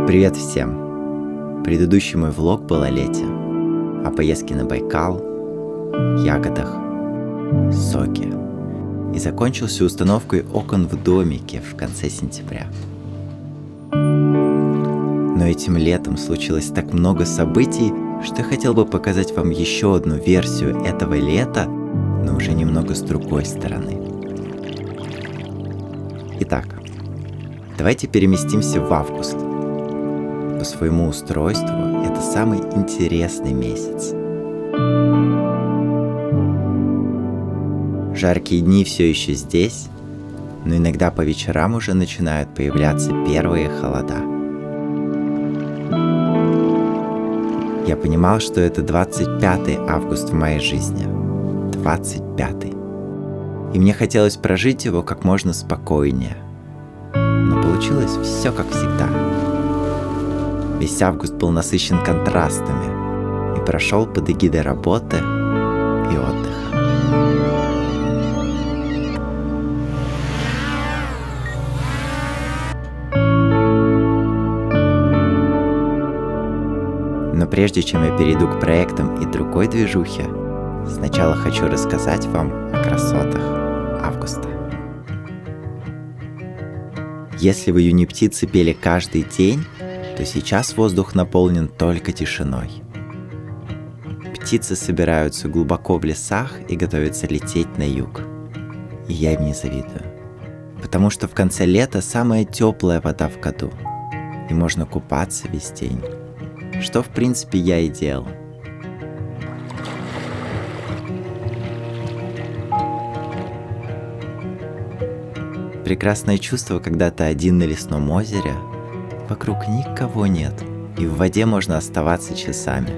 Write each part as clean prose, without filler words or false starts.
Привет всем! Предыдущий мой влог был о лете, о поездке на Байкал, ягодах, соке, и закончился установкой окон в домике в конце сентября. Но этим летом случилось так много событий, что я хотел бы показать вам еще одну версию этого лета, но уже немного с другой стороны. Итак, давайте переместимся в август. По своему устройству это самый интересный месяц. Жаркие дни все еще здесь, но иногда по вечерам уже начинают появляться первые холода. Я понимал, что это 25 август в моей жизни. 25. И мне хотелось прожить его как можно спокойнее. Но получилось все как всегда. Весь август был насыщен контрастами и прошел под эгидой работы и отдыха. Но прежде чем я перейду к проектам и другой движухе, сначала хочу рассказать вам о красотах августа. Если в июне птицы пели каждый день, то сейчас воздух наполнен только тишиной. Птицы собираются глубоко в лесах и готовятся лететь на юг. И я им не завидую. Потому что в конце лета самая теплая вода в году. И можно купаться весь день. Что в принципе я и делал. Прекрасное чувство, когда ты один на лесном озере, вокруг никого нет, и в воде можно оставаться часами.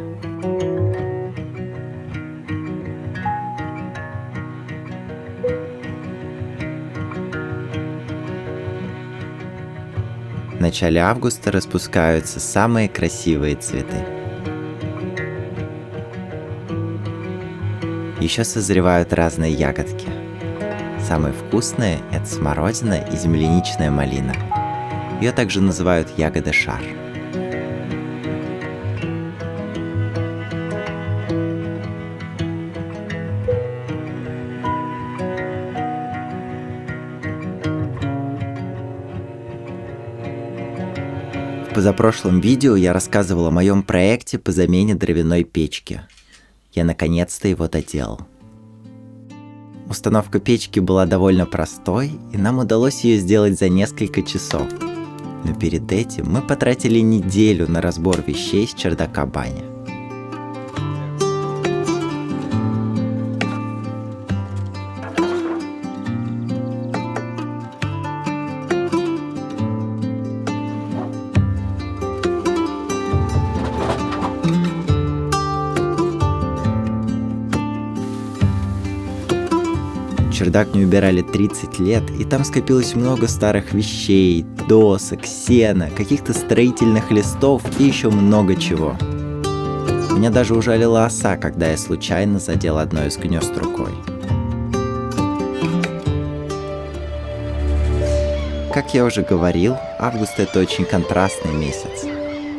В начале августа распускаются самые красивые цветы. Еще созревают разные ягодки. Самые вкусные – это смородина и земляничная малина. Ее также называют ягода шар. В позапрошлом видео я рассказывал о моем проекте по замене дровяной печки. Я наконец-то его доделал. Установка печки была довольно простой, и нам удалось ее сделать за несколько часов. Но перед этим мы потратили неделю на разбор вещей с чердака бани. Чердак не убирали 30 лет, и там скопилось много старых вещей, досок, сена, каких-то строительных листов и еще много чего. Меня даже ужалила оса, когда я случайно задел одно из гнезд рукой. Как я уже говорил, август — это очень контрастный месяц,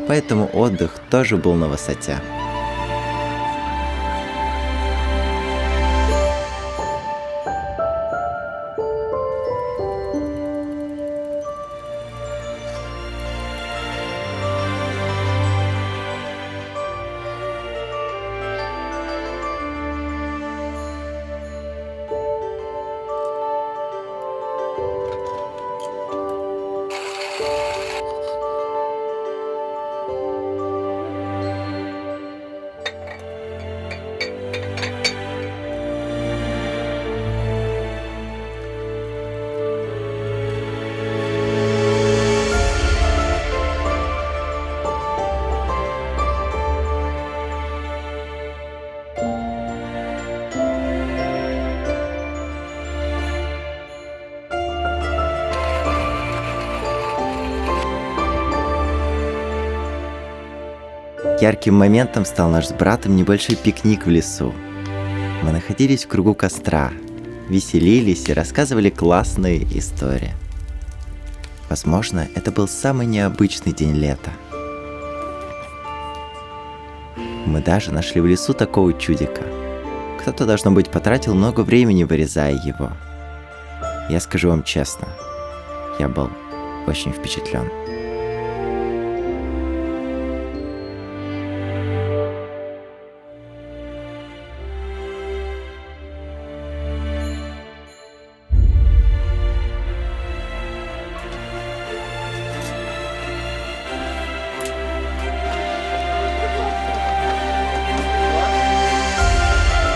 поэтому отдых тоже был на высоте. Ярким моментом стал наш с братом небольшой пикник в лесу. Мы находились в кругу костра, веселились и рассказывали классные истории. Возможно, это был самый необычный день лета. Мы даже нашли в лесу такого чудика. Кто-то, должно быть, потратил много времени, вырезая его. Я скажу вам честно, я был очень впечатлен.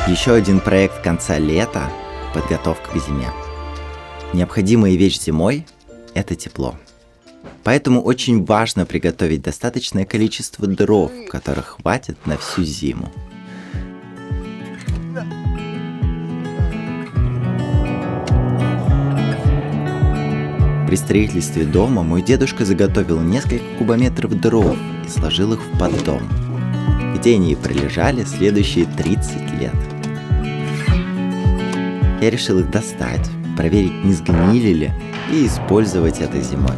Еще один проект конца лета – подготовка к зиме. Необходимая вещь зимой – это тепло. Поэтому очень важно приготовить достаточное количество дров, которых хватит на всю зиму. При строительстве дома мой дедушка заготовил несколько кубометров дров и сложил их в поддон, где они и пролежали следующие 30 лет. Я решил их достать, проверить, не сгнили ли, и использовать это зимой.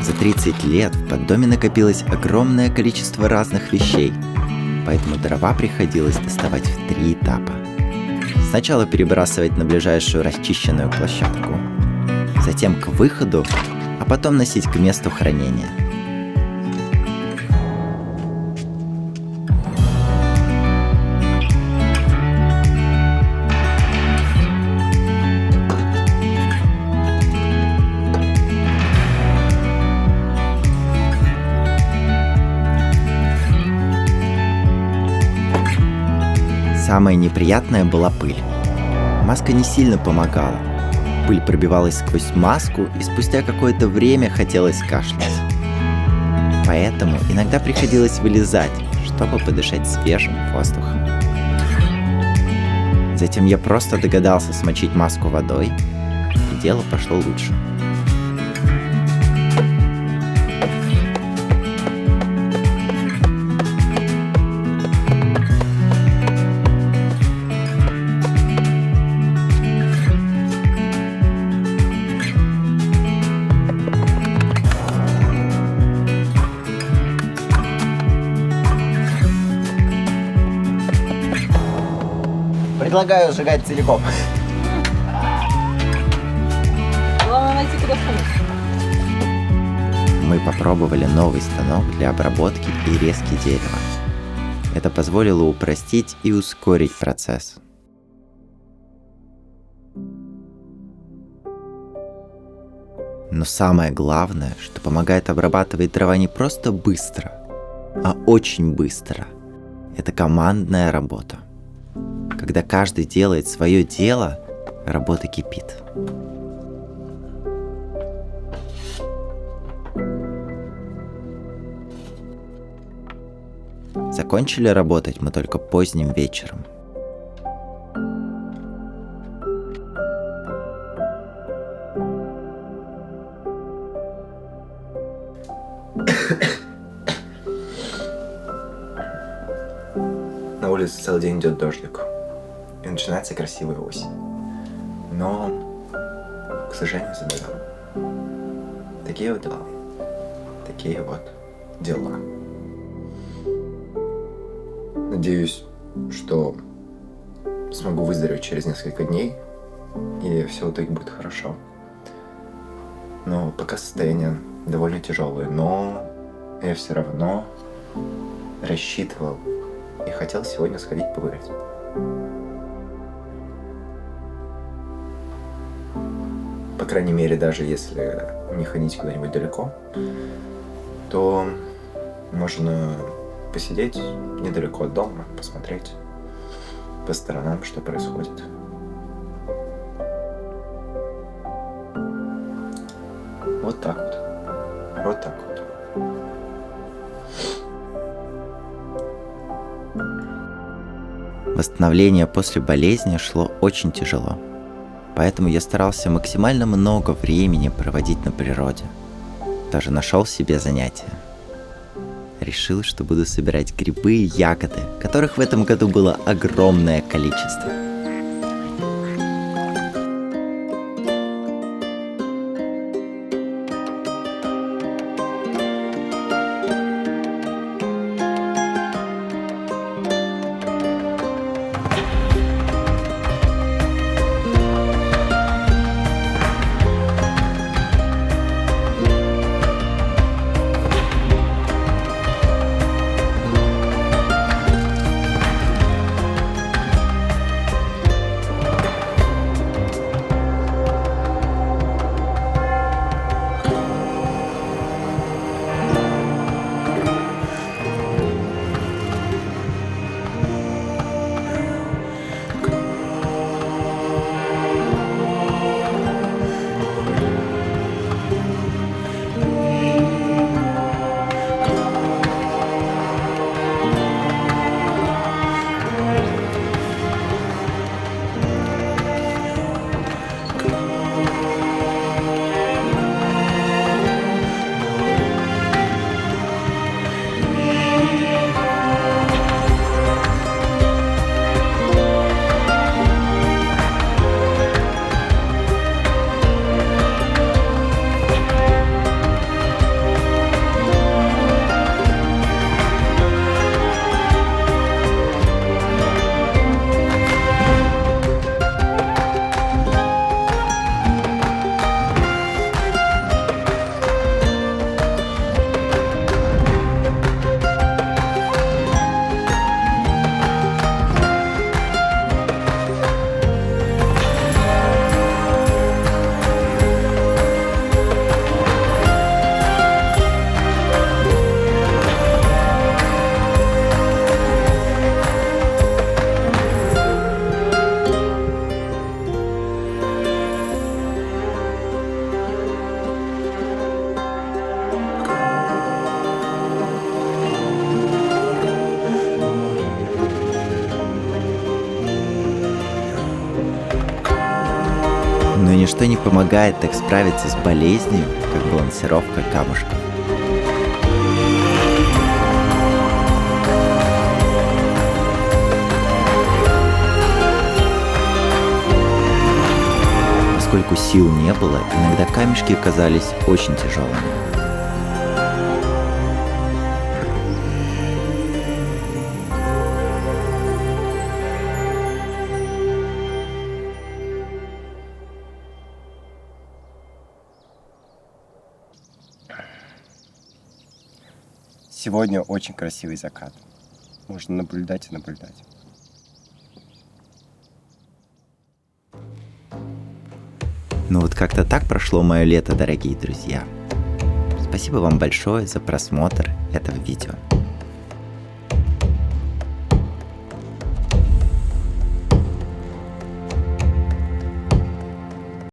За 30 лет в поддоме накопилось огромное количество разных вещей, поэтому дрова приходилось доставать в 3 этапа. Сначала перебрасывать на ближайшую расчищенную площадку, затем к выходу, а потом носить к месту хранения. Самое неприятное была пыль. Маска не сильно помогала. Пыль пробивалась сквозь маску, и спустя какое-то время хотелось кашлять. Поэтому иногда приходилось вылезать, чтобы подышать свежим воздухом. Затем я просто догадался смочить маску водой, и дело пошло лучше. Предлагаю сжигать целиком. Главное найти, куда сунуть. Мы попробовали новый станок для обработки и резки дерева. Это позволило упростить и ускорить процесс. Но самое главное, что помогает обрабатывать дрова не просто быстро, а очень быстро. Это командная работа. Когда каждый делает свое дело, работа кипит. Закончили работать мы только поздним вечером. На улице целый день идет дождик. И начинается красивая осень. Но, к сожалению, за бедом. Такие вот дела. Такие вот дела. Надеюсь, что смогу выздороветь через несколько дней, и все в итоге будет хорошо. Но пока состояние довольно тяжелое, но я все равно рассчитывал и хотел сегодня сходить погулять. По крайней мере, даже если не ходить куда-нибудь далеко, то можно посидеть недалеко от дома, посмотреть по сторонам, что происходит. Вот так вот. Вот так вот. Восстановление после болезни шло очень тяжело. Поэтому я старался максимально много времени проводить на природе. Даже нашел себе занятие. Решил, что буду собирать грибы и ягоды, которых в этом году было огромное количество. ничто не помогает так справиться с болезнью, как балансировка камушков. Поскольку сил не было, иногда камешки казались очень тяжелыми. Сегодня очень красивый закат. Можно наблюдать и наблюдать. Ну вот как-то так прошло мое лето, дорогие друзья. Спасибо вам большое за просмотр этого видео.